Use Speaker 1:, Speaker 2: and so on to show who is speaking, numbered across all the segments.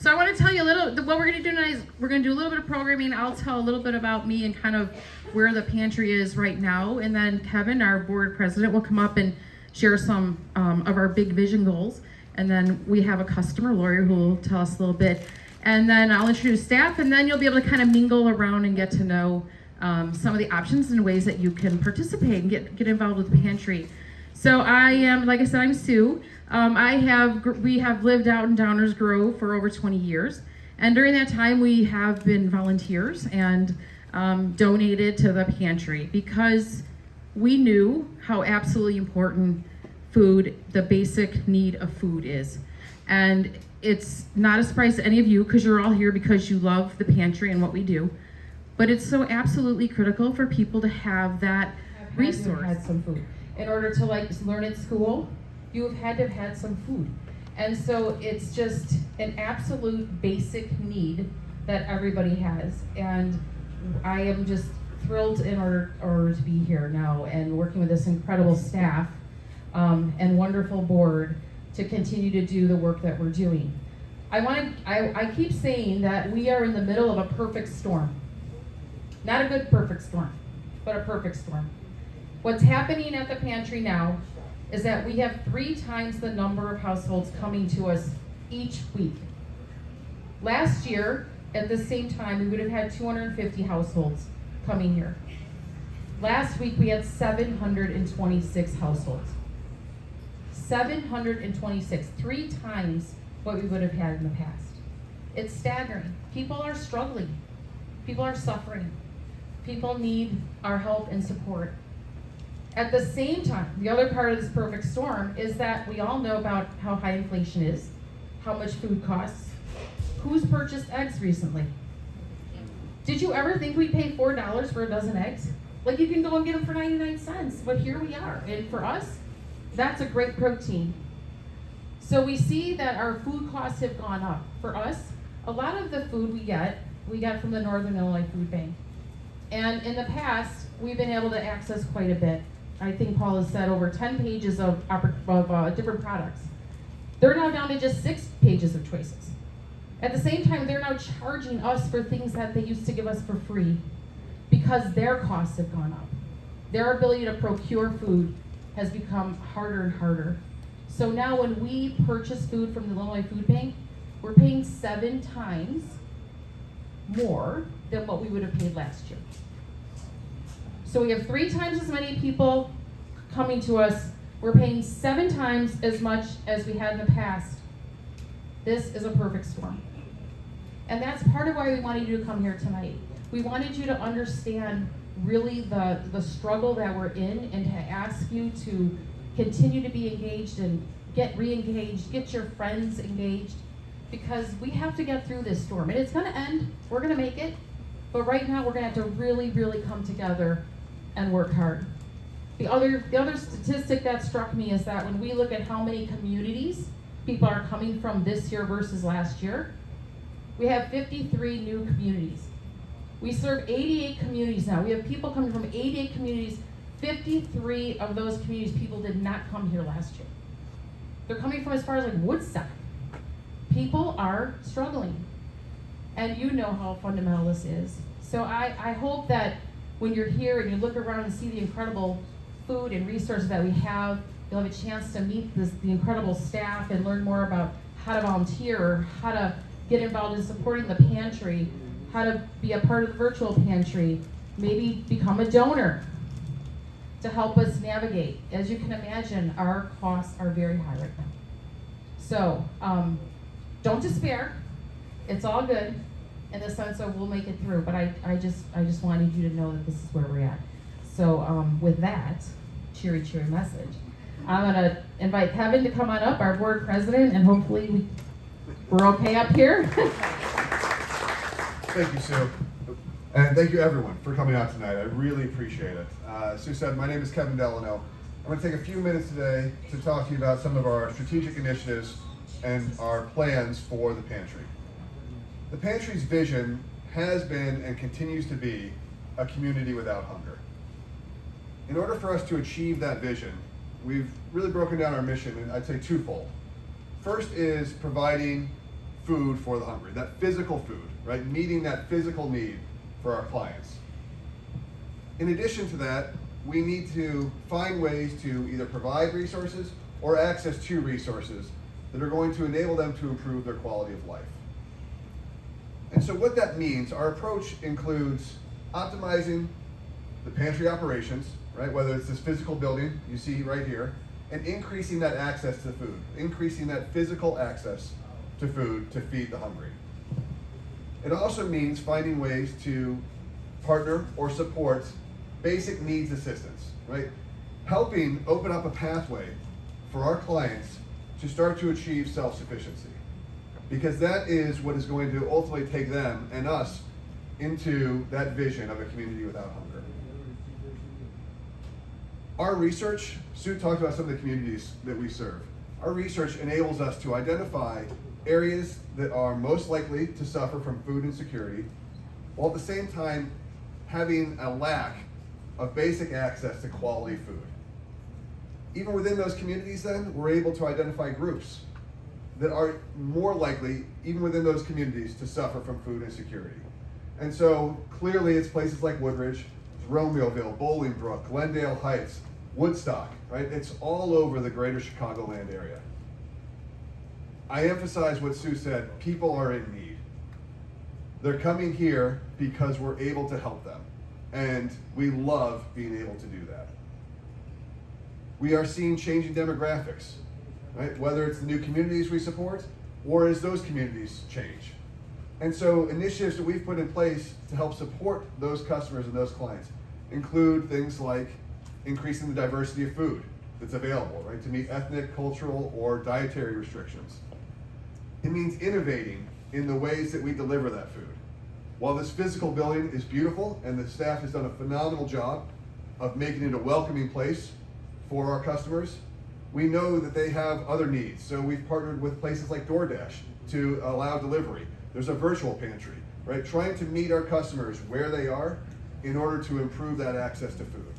Speaker 1: So I want to tell you what we're going to do tonight is we're going to do a little bit of programming. I'll tell a little bit about me and kind of where the pantry is right now. And then Kevin, our board president, will come up and share some of our big vision goals. And then we have a customer lawyer who will tell us a little bit. And then I'll introduce staff, and then you'll be able to kind of mingle around and get to know some of the options and ways that you can participate and get involved with the pantry. So I am, like I said, I'm Sue. We have lived out in Downers Grove for over 20 years. And during that time, we have been volunteers and donated to the pantry because we knew how absolutely important food, the basic need of food is. And it's not a surprise to any of you because you're all here because you love the pantry and what we do. But it's so absolutely critical for people to have that resource. Had some food. In order to learn at school, you have had to have had some food. And so it's just an absolute basic need that everybody has. And I am just thrilled in order to be here now and working with this incredible staff and wonderful board to continue to do the work that we're doing. I keep saying that we are in the middle of a perfect storm. Not a good perfect storm, but a perfect storm. What's happening at the pantry now is that we have 3 times the number of households coming to us each week. Last year, at the same time, we would have had 250 households coming here. Last week, we had 726 households. 726, 3 times what we would have had in the past. It's staggering. People are struggling. People are suffering. People need our help and support. At the same time, the other part of this perfect storm is that we all know about how high inflation is, how much food costs. Who's purchased eggs recently? Did you ever think we'd pay $4 for a dozen eggs? Like you can go and get them for 99 cents, but here we are. And for us, that's a great protein. So we see that our food costs have gone up. For us, a lot of the food we get from the Northern Illinois Food Bank. And in the past, we've been able to access quite a bit. I think Paul has said over 10 pages of different products. They're now down to just 6 pages of choices. At the same time, they're now charging us for things that they used to give us for free because their costs have gone up. Their ability to procure food has become harder and harder. So now when we purchase food from the Illinois Food Bank, we're paying 7 times more than what we would have paid last year. So we have 3 times as many people coming to us. We're paying 7 times as much as we had in the past. This is a perfect storm. And that's part of why we wanted you to come here tonight. We wanted you to understand really the struggle that we're in and to ask you to continue to be engaged and get re-engaged, get your friends engaged, because we have to get through this storm. And it's gonna end, we're gonna make it, but right now we're gonna have to really, really come together and work hard. The other statistic that struck me is that when we look at how many communities people are coming from this year versus last year, we have 53 new communities. We serve 88 communities now. We have people coming from 88 communities. 53 of those communities, people did not come here last year. They're coming from as far as like Woodstock. People are struggling. And you know how fundamental this is. So I hope that when you're here and you look around and see the incredible food and resources that we have, you'll have a chance to meet the incredible staff and learn more about how to volunteer, how to get involved in supporting the pantry, how to be a part of the virtual pantry, maybe become a donor to help us navigate. As you can imagine, our costs are very high right now. So don't despair. It's all good in the sense of we'll make it through, but I just wanted you to know that this is where we're at. So with that cheery message, I'm gonna invite Kevin to come on up, our board president, and hopefully we're okay up here.
Speaker 2: Thank you, Sue. And thank you everyone for coming out tonight. I really appreciate it. Sue said, my name is Kevin Delano. I'm going to take a few minutes today to talk to you about some of our strategic initiatives and our plans for the pantry. The pantry's vision has been and continues to be a community without hunger. In order for us to achieve that vision, we've really broken down our mission, and I'd say twofold. First is providing food for the hungry, that physical food, right? Meeting that physical need for our clients. In addition to that, we need to find ways to either provide resources or access to resources that are going to enable them to improve their quality of life. And so what that means, our approach includes optimizing the pantry operations, right? Whether it's this physical building you see right here, and increasing that access to food, increasing that physical access to food to feed the hungry. It also means finding ways to partner or support basic needs assistance, right? Helping open up a pathway for our clients to start to achieve self-sufficiency. Because that is what is going to ultimately take them and us into that vision of a community without hunger. Our research, Sue talked about some of the communities that we serve. Our research enables us to identify areas that are most likely to suffer from food insecurity, while at the same time having a lack of basic access to quality food. Even within those communities then, we're able to identify groups that are more likely, even within those communities, to suffer from food insecurity. And so clearly it's places like Woodridge, Romeoville, Bolingbrook, Glendale Heights, Woodstock, right? It's all over the greater Chicagoland area. I emphasize what Sue said, people are in need. They're coming here because we're able to help them. And we love being able to do that. We are seeing changing demographics, right? Whether it's the new communities we support or as those communities change. And so initiatives that we've put in place to help support those customers and those clients include things like increasing the diversity of food that's available, right? To meet ethnic, cultural, or dietary restrictions. It means innovating in the ways that we deliver that food. While this physical building is beautiful and the staff has done a phenomenal job of making it a welcoming place for our customers, we know that they have other needs. So we've partnered with places like DoorDash to allow delivery. There's a virtual pantry, right? Trying to meet our customers where they are in order to improve that access to food.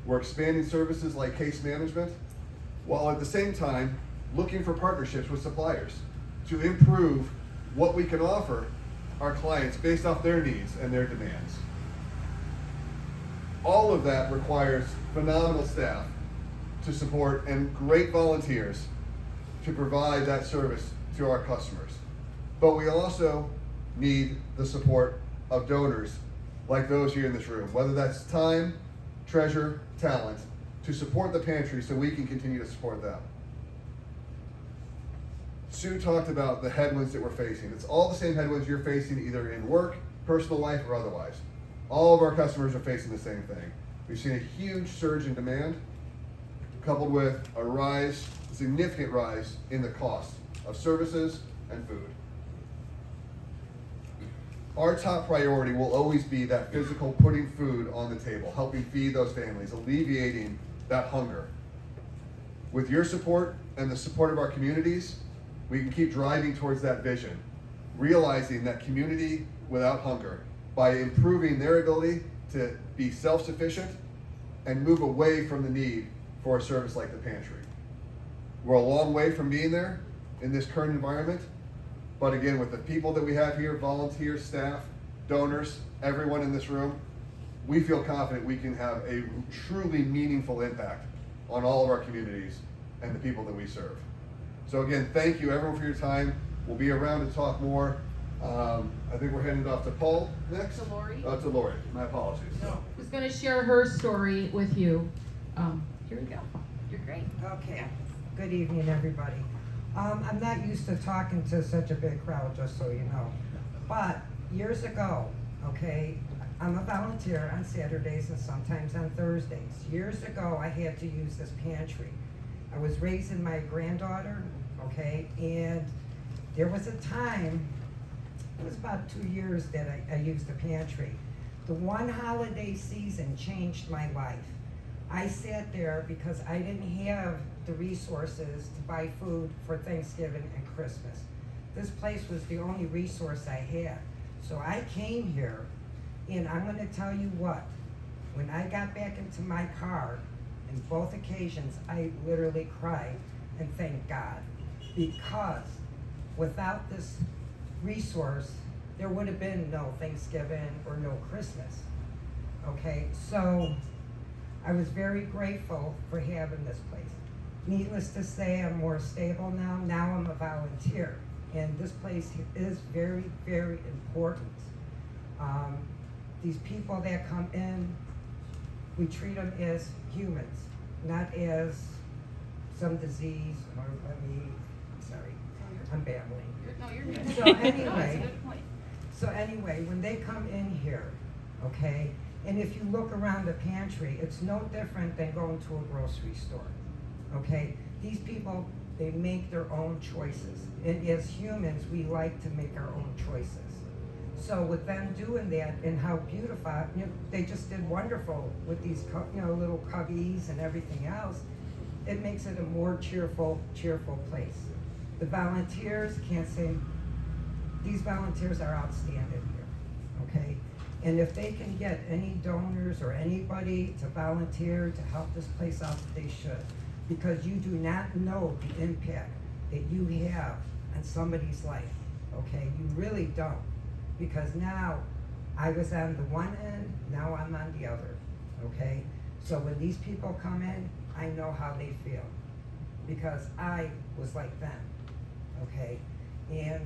Speaker 2: We're expanding services like case management, while at the same time looking for partnerships with suppliers to improve what we can offer our clients based off their needs and their demands. All of that requires phenomenal staff to support and great volunteers to provide that service to our customers. But we also need the support of donors like those here in this room, whether that's time, treasure, talent, to support the pantry so we can continue to support them. Sue talked about the headwinds that we're facing. It's all the same headwinds you're facing either in work, personal life, or otherwise. All of our customers are facing the same thing. We've seen a huge surge in demand, coupled with a significant rise in the cost of services and food. Our top priority will always be that physical putting food on the table, helping feed those families, alleviating that hunger. With your support and the support of our communities, we can keep driving towards that vision, realizing that community without hunger by improving their ability to be self-sufficient and move away from the need for a service like the pantry. We're a long way from being there in this current environment, but again, with the people that we have here, volunteers, staff, donors, everyone in this room, we feel confident we can have a truly meaningful impact on all of our communities and the people that we serve. So again, thank you everyone for your time. We'll be around to talk more. I think we're heading off to Paul next.
Speaker 1: To Lori.
Speaker 2: To Lori, my apologies.
Speaker 1: No. Who's going to share her story with you. Here we go. You're great.
Speaker 3: Okay, good evening, everybody. I'm not used to talking to such a big crowd, just so you know. But years ago, okay, I'm a volunteer on Saturdays and sometimes on Thursdays. Years ago, I had to use this pantry. I was raising my granddaughter, okay, and there was a time, it was about 2 years that I used the pantry. The one holiday season changed my life. I sat there because I didn't have the resources to buy food for Thanksgiving and Christmas. This place was the only resource I had. So I came here, and I'm gonna tell you what, when I got back into my car, in both occasions, I literally cried and thanked God, because without this resource, there would have been no Thanksgiving or no Christmas. Okay, so I was very grateful for having this place. Needless to say, I'm more stable now. Now I'm a volunteer, and this place is very, very important. These people that come in, we treat them as humans, not as some disease, or, sorry, I'm babbling.
Speaker 4: No, you're good.
Speaker 3: So
Speaker 4: That's a
Speaker 3: anyway,
Speaker 4: good point.
Speaker 3: when they come in here, okay, and if you look around the pantry, it's no different than going to a grocery store, okay? These people, they make their own choices, and as humans, we like to make our own choices. So with them doing that and how beautiful, they just did wonderful with these, little cubbies and everything else. It makes it a more cheerful place. The volunteers, can't say, these volunteers are outstanding here, okay? And if they can get any donors or anybody to volunteer to help this place out, they should. Because you do not know the impact that you have on somebody's life, okay? You really don't. Because now, I was on the one end, now I'm on the other, okay? So when these people come in, I know how they feel. Because I was like them, okay? And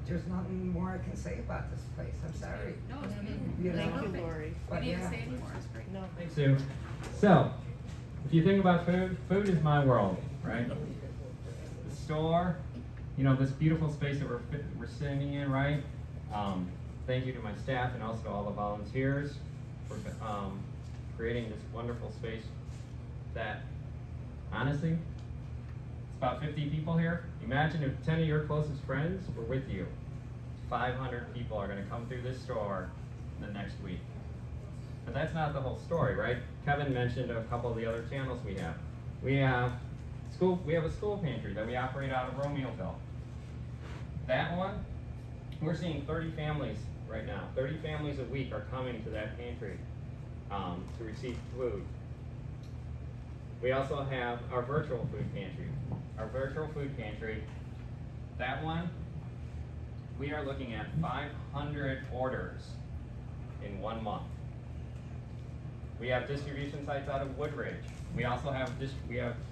Speaker 3: there's nothing more I can say about this place, I'm sorry.
Speaker 4: No, it's good.
Speaker 3: You know?
Speaker 4: Thank you, Lori.
Speaker 3: But
Speaker 4: We need to
Speaker 3: yeah.
Speaker 4: say anymore, it's great.
Speaker 5: No, thanks, Sue. So, if you think about food, food is my world, right? The store, this beautiful space that we're sitting in, right? Thank you to my staff and also to all the volunteers for creating this wonderful space that, honestly, it's about 50 people here. Imagine if 10 of your closest friends were with you. 500 people are going to come through this store the next week. But that's not the whole story, right? Kevin mentioned a couple of the other channels we have. We have a school pantry that we operate out of Romeoville. That one, we're seeing 30 families right now. 30 families a week are coming to that pantry to receive food. We also have our virtual food pantry. Our virtual food pantry, that one, we are looking at 500 orders in 1 month. We have distribution sites out of Woodridge. We also have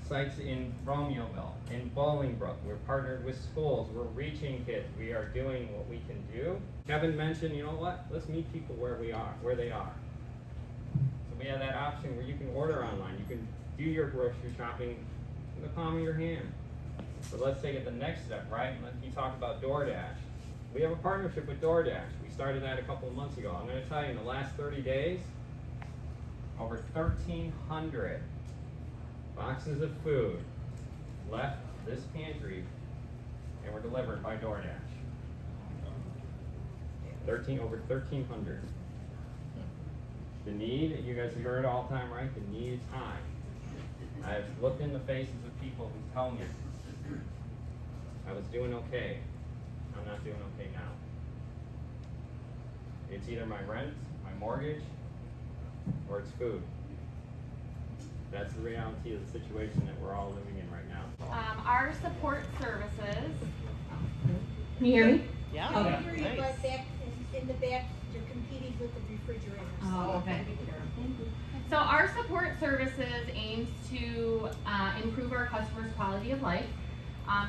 Speaker 5: sites in Romeoville, in Bolingbrook. We're partnered with schools. We're reaching kids. We are doing what we can do. Kevin mentioned, let's meet people where they are. So we have that option where you can order online. You can do your grocery shopping in the palm of your hand. But let's take it the next step, right? You talk about DoorDash. We have a partnership with DoorDash. We started that a couple of months ago. I'm going to tell you, in the last 30 days, over 1,300 boxes of food left this pantry and were delivered by DoorDash. Over 1,300. The need, you guys hear it all the time, right? The need is high. I've looked in the faces of people who tell me I was doing okay. I'm not doing okay now. It's either my rent, my mortgage, or it's food. That's the reality of the situation that we're all living in right now.
Speaker 6: Our support services. Can you hear me?
Speaker 5: Yeah.
Speaker 7: I can hear you, but back in the back, you're competing with the refrigerator.
Speaker 6: Oh, okay. So our support services aims to improve our customers' quality of life.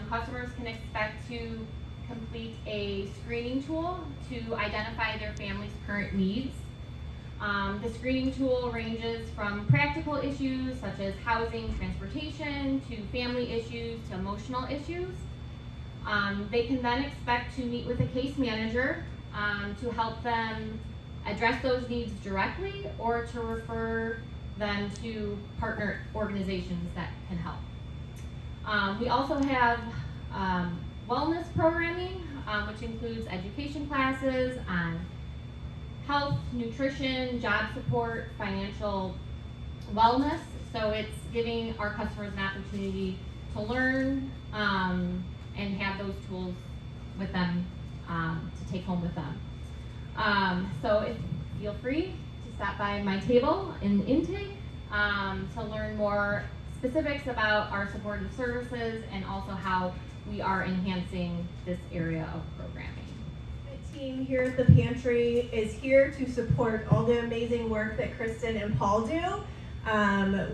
Speaker 6: Customers can expect to complete a screening tool to identify their family's current needs. The screening tool ranges from practical issues such as housing, transportation, to family issues, to emotional issues. They can then expect to meet with a case manager to help them address those needs directly or to refer them to partner organizations that can help. We also have wellness programming, which includes education classes on health, nutrition, job support, financial wellness. So it's giving our customers an opportunity to learn and have those tools with them to take home with them. So feel free to stop by my table in intake to learn more specifics about our supportive services and also how we are enhancing this area of programming.
Speaker 4: The team here at the Pantry is here to support all the amazing work that Kristin and Paul do.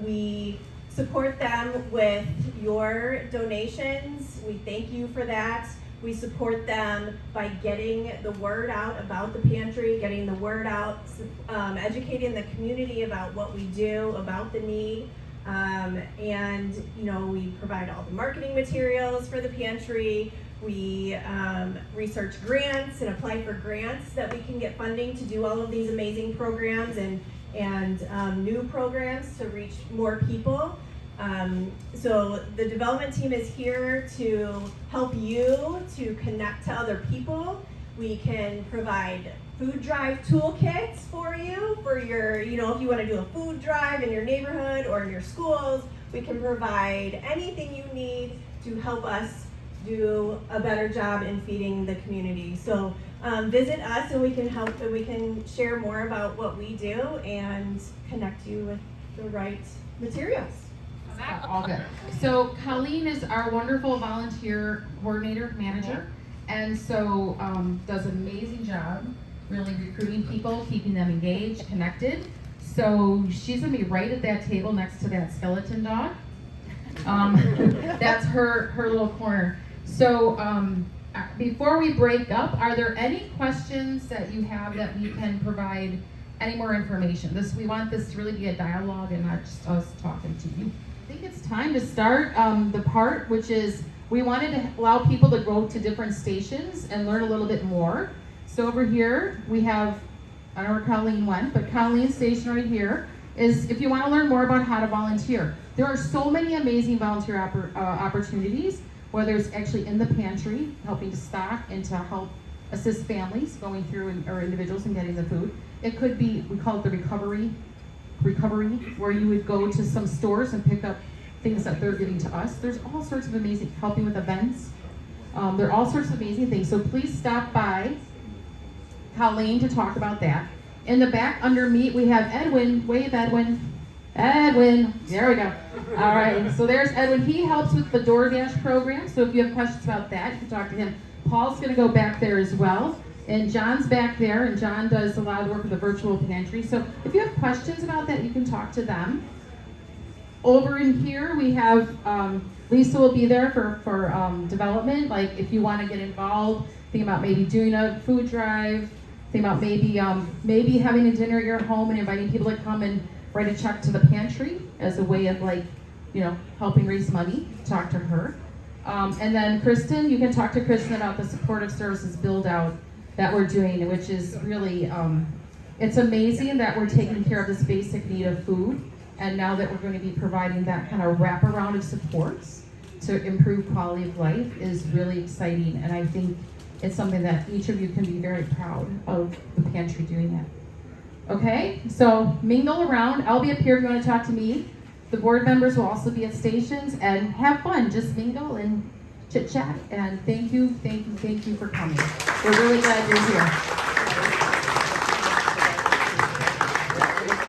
Speaker 4: We support them with your donations. We thank you for that. We support them by getting the word out about the Pantry, getting the word out, educating the community about what we do, about the need. And you know, we provide all the marketing materials for the Pantry. We research grants and apply for grants that we can get funding to do all of these amazing programs and new programs to reach more people. So the development team is here to help you to connect to other people. We can provide food drive toolkits for you, for your, you know, if you want to do a food drive in your neighborhood or in your schools. We can provide anything you need to help us do a better job in feeding the community. So visit us and we can help, and we can share more about what we do and connect you with the right materials.
Speaker 1: All good. So Colleen is our wonderful volunteer coordinator manager, and so does an amazing job really recruiting people, keeping them engaged, connected. So she's gonna be right at that table next to that skeleton dog. That's her little corner. So before we break up, are there any questions that you have that we can provide any more information? We want this to really be a dialogue and not just us talking to you. I think it's time to start the part which is we wanted to allow people to go to different stations and learn a little bit more. So over here we have, I don't know where Colleen went, but Colleen's station right here is if you want to learn more about how to volunteer. There are so many amazing volunteer opportunities, whether it's actually in the pantry, helping to stock and to help assist families going through or individuals in getting the food. It could be, we call it the recovery, where you would go to some stores and pick up things that they're giving to us. There's all sorts of amazing, helping with events. There are all sorts of amazing things. So please stop by Colleen to talk about that. In the back under me, we have Edwin. Wave, Edwin. Edwin, there we go. All right, so there's Edwin. He helps with the DoorDash program. So if you have questions about that, you can talk to him. Paul's gonna go back there as well. And John's back there, and John does a lot of work with the virtual pantry. So if you have questions about that, you can talk to them. Over in here, we have, Lisa will be there for development. Like if you wanna get involved, think about maybe doing a food drive, think about maybe having a dinner at your home and inviting people to come and write a check to the pantry as a way of like, you know, helping raise money. Talk to her. And then Kristin, you can talk to Kristin about the supportive services build out that we're doing, which is really, it's amazing that we're taking care of this basic need of food, and now that we're going to be providing that kind of wraparound of supports to improve quality of life is really exciting, and I think it's something that each of you can be very proud of the pantry doing that. Okay, so mingle around. I'll be up here if you want to talk to me. The board members will also be at stations, and have fun. Just mingle and chit chat, and thank you for coming. We're really glad you're here.